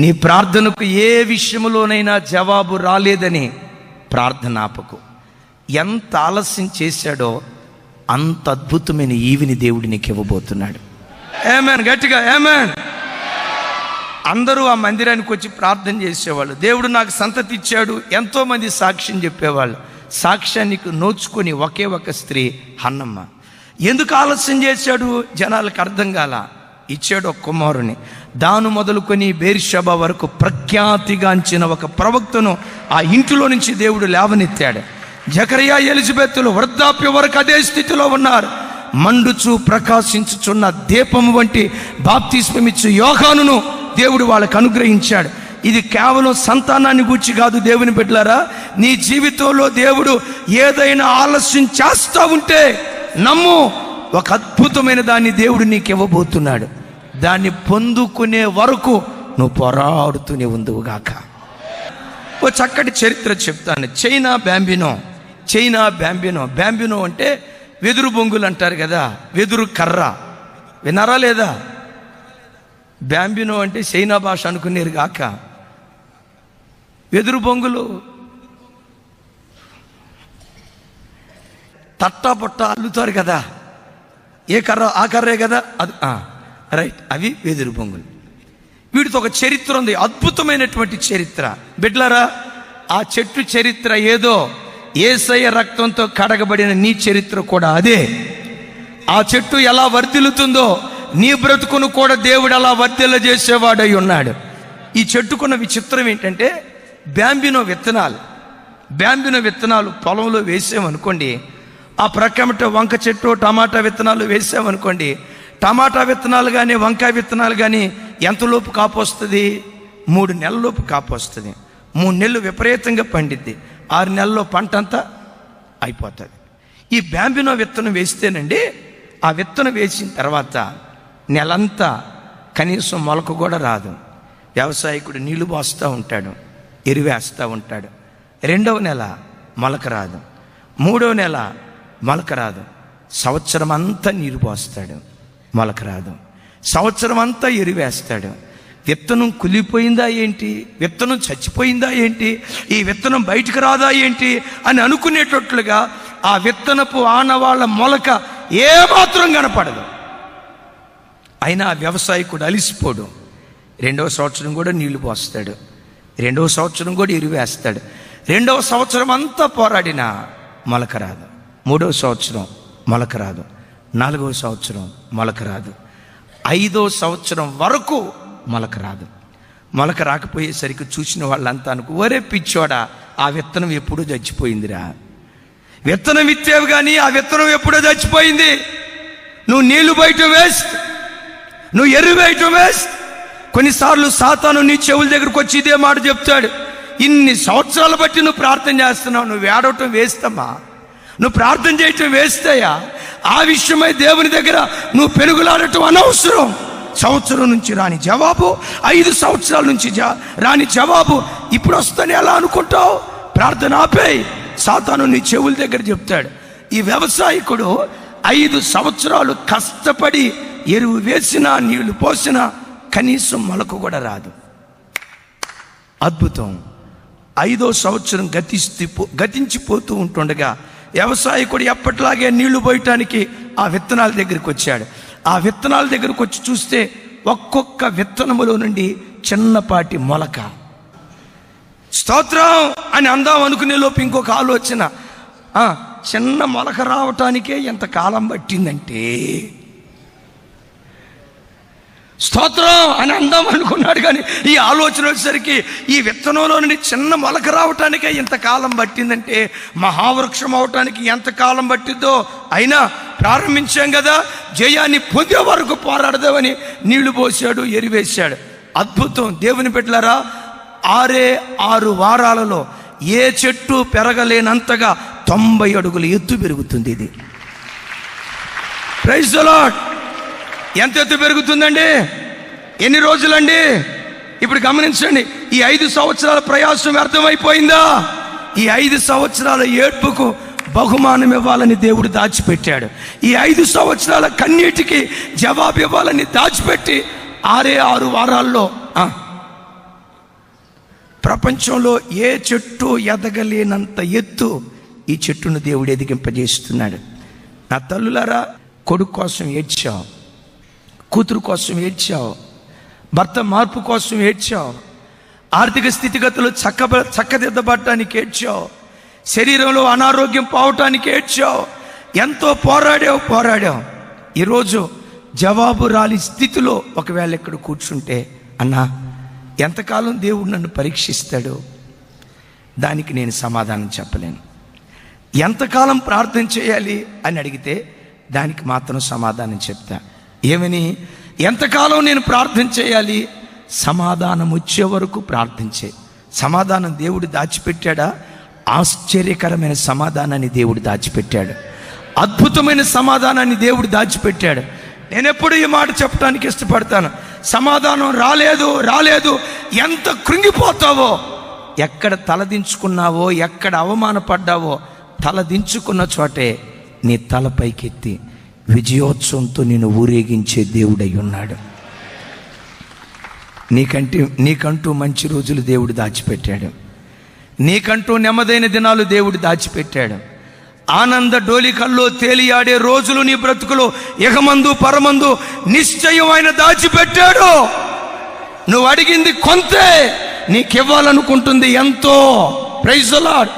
నీ ప్రార్థనకు ఏ విషయంలోనైనా జవాబు రాలేదని ప్రార్థన ఆపకు. ఎంత ఆలస్యం చేశాడో అంత అద్భుతమైన ఈవిని దేవుడు నీకు ఇవ్వబోతున్నాడు. ఆమేన్. గట్టిగా ఆమేన్. అందరూ ఆ మందిరానికి వచ్చి ప్రార్థన చేసేవాళ్ళు. దేవుడు నాకు సంతతి ఇచ్చాడు, ఎంతోమంది సాక్ష్యం చెప్పేవాళ్ళు. సాక్ష్యానికి నోచుకొని ఒకే ఒక స్త్రీ హన్నమ్మ. ఎందుకు ఆలస్యం చేశాడు జనాలకు అర్థం కాల. ఇచ్చాడు ఒక కుమారుని. దాను మొదలుకొని బేర్షెబా వరకు ప్రఖ్యాతిగాంచిన ఒక ప్రవక్తను ఆ ఇంటిలో నుంచి దేవుడు లేవనెత్తాడు. జకరియా ఎలిజబెత్తులు వృద్ధాప్య వరకు అదే స్థితిలో ఉన్నారు. మండుచు ప్రకాశించుచున్న దీపము వంటి బాప్తిస్మమిచ్చు యోహానును దేవుడు వాళ్ళకు అనుగ్రహించాడు. ఇది కేవలం సంతానాన్ని గూర్చి కాదు దేవుని బిడ్డలారా. నీ జీవితంలో దేవుడు ఏదైనా ఆలస్యం చేస్తూ ఉంటే నమ్ము, ఒక అద్భుతమైన దాన్ని దేవుడు నీకు ఇవ్వబోతున్నాడు. దాన్ని పొందుకునే వరకు నువ్వు పోరాడుతూనే ఉందువుగాక. ఓ చక్కటి చరిత్ర చెప్తాను. చైనా బ్యాంబినో అంటే వెదురు బొంగులు అంటారు కదా, వెదురు కర్ర. విన్నారా లేదా? బ్యాంబినో అంటే చైనా భాష అనుకునేరు గాక. వెదురు బొంగులు తట్టా పొట్ట అల్లుతారు కదా, ఏ కర్ర ఆ కర్రే కదా, అది రైట్, అవి వెదురు బొంగులు. వీటితో ఒక చరిత్ర ఉంది, అద్భుతమైనటువంటి చరిత్ర. బిడ్లారా, ఆ చెట్టు చరిత్ర ఏదో, యేసయ్య రక్తంతో కడగబడిన నీ చరిత్ర కూడా అదే. ఆ చెట్టు ఎలా వర్ధిల్లుతుందో నీ బ్రతుకును కూడా దేవుడు అలా వర్ధిల్ల చేసేవాడై ఉన్నాడు. ఈ చెట్టుకున్న విచిత్రం ఏంటంటే, బ్యాంబినో విత్తనాలు పొలంలో వేసామనుకోండి, ఆ ప్రక్కమట వంక చెట్టు టమాటా విత్తనాలు వేసామనుకోండి, టమాటా విత్తనాలు కానీ వంకాయ విత్తనాలు కానీ ఎంతలోపు కాపు వస్తుంది? 3 నెలలలోపు కాపు వస్తుంది. 3 నెలలు విపరీతంగా పండిద్ది. 6 నెలల్లో పంట అంతా అయిపోతుంది. ఈ బ్యాంబినో విత్తనం వేస్తేనండి, ఆ విత్తనం వేసిన తర్వాత నెలంతా కనీసం మొలక కూడా రాదు. వ్యవసాయకుడు నీళ్లు పోస్తూ ఉంటాడు, ఎరువేస్తూ ఉంటాడు. 2వ నెల మొలక రాదు, 3వ నెల మొలక రాదు. సంవత్సరం అంతా నీరు పోస్తాడు, మొలక రాదు. సంవత్సరం అంతా ఎరువేస్తాడు. విత్తనం కులిపోయిందా ఏంటి, విత్తనం చచ్చిపోయిందా ఏంటి, ఈ విత్తనం బయటకు రాదా ఏంటి అని అనుకునేటట్లుగా ఆ విత్తనపు ఆనవాళ్ళ మొలక ఏమాత్రం కనపడదు. అయినా వ్యవసాయకుడు అలిసిపోడు. 2వ సంవత్సరం కూడా నీళ్లు పోస్తాడు, 2వ సంవత్సరం కూడా ఎరువేస్తాడు. 2వ సంవత్సరం అంతా పోరాడినా మొలక రాదు. 3వ సంవత్సరం మొలక రాదు, 4వ సంవత్సరం మొలక రాదు, 5వ సంవత్సరం వరకు మొలక రాదు. మొలక రాకపోయేసరికి చూసిన వాళ్ళంతా అనుకో, ఒరే పిచ్చోడా, ఆ విత్తనం ఎప్పుడూ చచ్చిపోయిందిరా. విత్తనం విత్తేవు కానీ ఆ విత్తనం ఎప్పుడో చచ్చిపోయింది. నువ్వు నీళ్లు బయట వేస్ట్, నువ్వు ఎరువు బయట వేస్ట్. కొన్నిసార్లు సాతాను నీ చెవుల దగ్గరకు వచ్చి ఇదే మాట చెప్తాడు, ఇన్ని సంవత్సరాలు బట్టి నువ్వు ప్రార్థన చేస్తున్నావు, నువ్వు ఏడవటం వేస్తమ్మా, నువ్వు ప్రార్థన చేయటం వేస్తాయా, ఆ విషయమై దేవుని దగ్గర నువ్వు పెనుగులాడటం అనవసరం. సంవత్సరం నుంచి రాని జవాబు, 5 సంవత్సరాల నుంచి రాని జవాబు ఇప్పుడు వస్తేనే ఎలా అనుకుంటావు? ప్రార్థన ఆపేయి. సాతాను నీ చెవుల దగ్గర చెప్తాడు. ఈ వ్యవసాయకుడు 5 సంవత్సరాలు కష్టపడి ఎరువు వేసినా నీళ్లు పోసినా కనీసం మొలకు కూడా రాదు. అద్భుతం. 5వ సంవత్సరం గతించిపోతూ ఉంటుండగా వ్యవసాయకుడు ఎప్పటిలాగే నీళ్లు పోయటానికి ఆ విత్తనాల దగ్గరికి వచ్చాడు. ఆ విత్తనాల దగ్గరకు వచ్చి చూస్తే ఒక్కొక్క విత్తనములో నుండి చిన్నపాటి మొలక. స్తోత్రం అని అందాం అనుకునే లోపు ఇంకొక ఆలోచన, చిన్న మొలక రావటానికే ఎంత కాలం పట్టిందంటే, స్తోత్రం అని అందాం అనుకున్నాడు. కానీ ఈ ఆలోచన వచ్చేసరికి ఈ విత్తనంలో నుండి చిన్న మొలక రావటానికే ఎంతకాలం పట్టిందంటే, మహావృక్షం అవటానికి ఎంతకాలం పట్టిద్దో. అయినా ప్రారంభించాం కదా, జయాన్ని పొందే వరకు పోరాడదామని నీళ్లు పోసాడు, ఎరివేశాడు. అద్భుతం. దేవుని బిడ్డలారా, 6 వారాలలో ఏ చెట్టు పెరగలేనంతగా 90 అడుగుల ఎత్తు పెరుగుతుంది. ఇది ప్రైజ్ ది లార్డ్. ఎంత ఎత్తు పెరుగుతుందండి? ఎన్ని రోజులండి? ఇప్పుడు గమనించండి. ఈ 5 సంవత్సరాల ప్రయాసం వ్యర్థమైపోయిందా? ఈ 5 సంవత్సరాల ఏడ్పుకు బహుమానం ఇవ్వాలని దేవుడు దాచిపెట్టాడు. ఈ 5 సంవత్సరాల కన్నీటికి జవాబు ఇవ్వాలని దాచిపెట్టి 6 వారాల్లో ప్రపంచంలో ఏ చెట్టు ఎదగలేనంత ఎత్తు ఈ చెట్టును దేవుడు ఎదిగింపజేస్తున్నాడు. నా తల్లులారా, కొడుకు కోసం ఏడ్చావు, కూతురు కోసం ఏడ్చావు, భర్త మార్పు కోసం ఏడ్చావు, ఆర్థిక స్థితిగతులు చక్కదిద్దబడటానికి ఏడ్చావు, శరీరంలో అనారోగ్యం పోవటానికి ఏడ్చావు, ఎంతో పోరాడావు. ఈరోజు జవాబు రాని స్థితిలో ఒకవేళ ఇక్కడ కూర్చుంటే, అన్నా ఎంతకాలం దేవుడు నన్ను పరీక్షిస్తాడు, దానికి నేను సమాధానం చెప్పలేను. ఎంతకాలం ప్రార్థన చేయాలి అని అడిగితే దానికి మాత్రం సమాధానం చెప్తా. ఏమని? ఎంతకాలం నేను ప్రార్థన చేయాలి? సమాధానం వచ్చే వరకు ప్రార్థించే. సమాధానం దేవుడు దాచిపెట్టాడా? ఆశ్చర్యకరమైన సమాధానాన్ని దేవుడు దాచిపెట్టాడు. అద్భుతమైన సమాధానాన్ని దేవుడు దాచిపెట్టాడు. నేను ఎప్పుడు ఈ మాట చెప్పడానికి ఇష్టపడతాను. సమాధానం రాలేదు ఎంత కృంగిపోతావో, ఎక్కడ తలదించుకున్నావో, ఎక్కడ అవమానపడ్డావో, తలదించుకున్న చోటే నీ తలపైకెత్తి విజయోత్సవంతో నేను ఊరేగించే దేవుడై ఉన్నాడు. నీకంటూ మంచి రోజులు దేవుడు దాచిపెట్టాడు. నీకంటూ నెమ్మదైన దినాలు దేవుడు దాచిపెట్టాడు. ఆనంద డోలికల్లో తేలియాడే రోజులు నీ బ్రతుకులో ఇహమందు పరమందు నిశ్చయం ఆయన దాచిపెట్టాడు. నువ్వు అడిగింది కొంతే, నీకివ్వాలనుకుంటుంది ఎంతో. Praise the lord.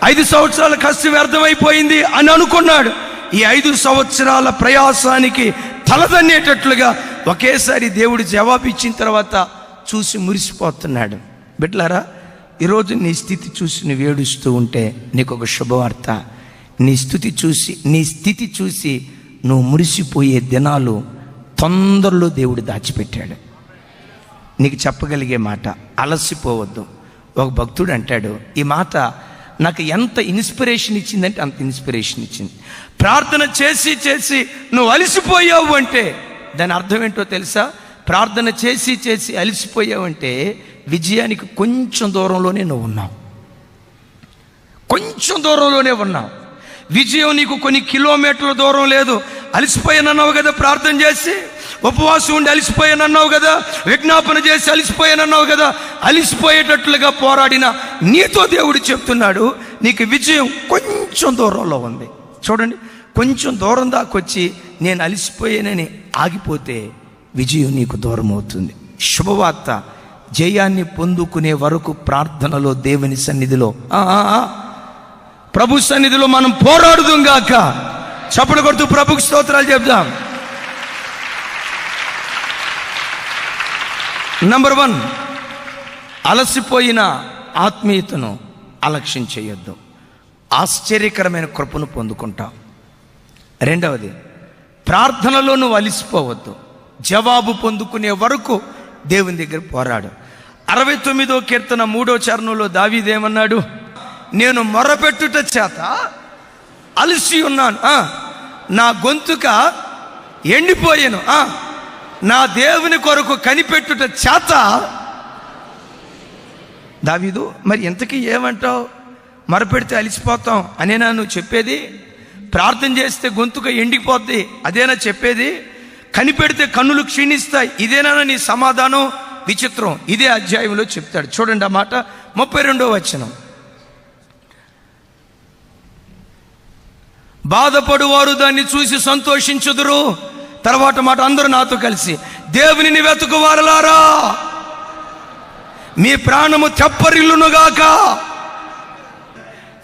5 సంవత్సరాల కష్టం వ్యర్థమైపోయింది అని అనుకున్నాడు. ఈ 5 సంవత్సరాల ప్రయాసానికి తలదన్నేటట్లుగా ఒకేసారి దేవుడు జవాబు ఇచ్చిన తర్వాత చూసి మురిసిపోతున్నాడు. బిడ్డలారా, ఈరోజు నీ స్థితి చూసి నువ్వు ఏడుస్తూ ఉంటే నీకు ఒక శుభవార్త. నీ స్థితి చూసి నువ్వు మురిసిపోయే దినాలు తొందరలో దేవుడు దాచిపెట్టాడు. నీకు చెప్పగలిగే మాట, అలసిపోవద్దు. ఒక భక్తుడు అంటాడు, ఈ మాట నాకు ఎంత ఇన్స్పిరేషన్ ఇచ్చిందంటే అంత ఇన్స్పిరేషన్ ఇచ్చింది. ప్రార్థన చేసి నువ్వు అలసిపోయావు అంటే దాని అర్థం ఏంటో తెలుసా? ప్రార్థన చేసి అలసిపోయావు అంటే విజయానికి కొంచెం దూరంలోనే నువ్వు ఉన్నావు. కొంచెం దూరంలోనే ఉన్నావు. విజయం నీకు కొన్ని కిలోమీటర్ల దూరం లేదు. అలసిపోయానన్నావు కదా, ప్రార్థన చేసి ఉపవాసం ఉండి అలసిపోయానన్నావు కదా, విజ్ఞాపన చేసి అలసిపోయానన్నావు కదా. అలసిపోయేటట్లుగా పోరాడిన నీతో దేవుడు చెప్తున్నాడు, నీకు విజయం కొంచెం దూరంలో ఉంది. చూడండి, కొంచెం దూరం దాకొచ్చి నేను అలసిపోయానని ఆగిపోతే విజయం నీకు దూరం అవుతుంది. శుభవార్త, జయాన్ని పొందుకునే వరకు ప్రార్థనలో, దేవుని సన్నిధిలో, ప్రభు సన్నిధిలో మనం పోరాడుదాం గాక. చప్పట్లు కొడుతూ ప్రభుకు స్తోత్రాలు చెప్దాం. నంబర్ 1, అలసిపోయిన ఆత్మీయతను అలక్ష్యం చేయొద్దు. ఆశ్చర్యకరమైన కృపను పొందుకుంటాం. రెండవది, ప్రార్థనలో నువ్వు అలసిపోవద్దు. జవాబు పొందుకునే వరకు దేవుని దగ్గర పోరాడు. 69వ కీర్తన 3వ చరణంలో దావీదేమన్నాడు? నేను మొరపెట్టుట చేత అలసి ఉన్నాను, నా గొంతుక ఎండిపోయాను, నా దేవుని కొరకు కనిపెట్టుట చేత. దావీదు, మరి ఇంతకీ ఏమంటావు? మొరపెడితే అలిసిపోతాం అనేనా నువ్వు చెప్పేది? ప్రార్థన చేస్తే గొంతుక ఎండిపోద్ది అదేనా చెప్పేది? కనిపెడితే కన్నులు క్షీణిస్తాయి ఇదేనా నీ సమాధానం? విచిత్రం. ఇదే అధ్యాయంలో చెప్తాడు. చూడండి ఆ మాట, 32వ వచనం. బాధపడువారు దాన్ని చూసి సంతోషించుదురు. తర్వాత మాట, అందరూ నాతో కలిసి, దేవునిని వెతుకువారలారా మీ ప్రాణము తెప్పరిల్లునుగాక.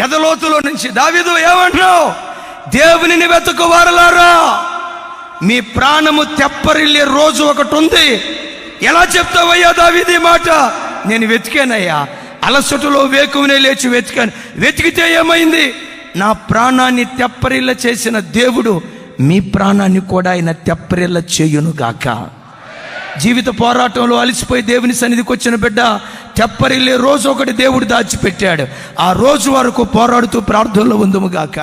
ఎదలోతులో నుంచి దావీదు ఏమంటున్నావు? దేవునిని వెతుకువారలారా మీ ప్రాణము తెప్పరిల్లే రోజు ఒకటి ఉంది. ఎలా చెప్తావయ్యా దావీదు ఈ మాట? నేను వెతికానయ్యా, అలసటలో వేకువనే లేచి వెతికాను. వెతికితే ఏమైంది? నా ప్రాణాన్ని తెప్పరిల్ల చేసిన దేవుడు మీ ప్రాణాన్ని కూడా ఆయన తెప్పరిల్ల చేయునుగాక. జీవిత పోరాటంలో అలసిపోయి దేవుని సన్నిధికి వచ్చిన బిడ్డ, తెప్పరిల్లే రోజు ఒకటి దేవుడు దాచిపెట్టాడు. ఆ రోజు వరకు పోరాడుతూ ప్రార్థనలో ఉందుముగాక.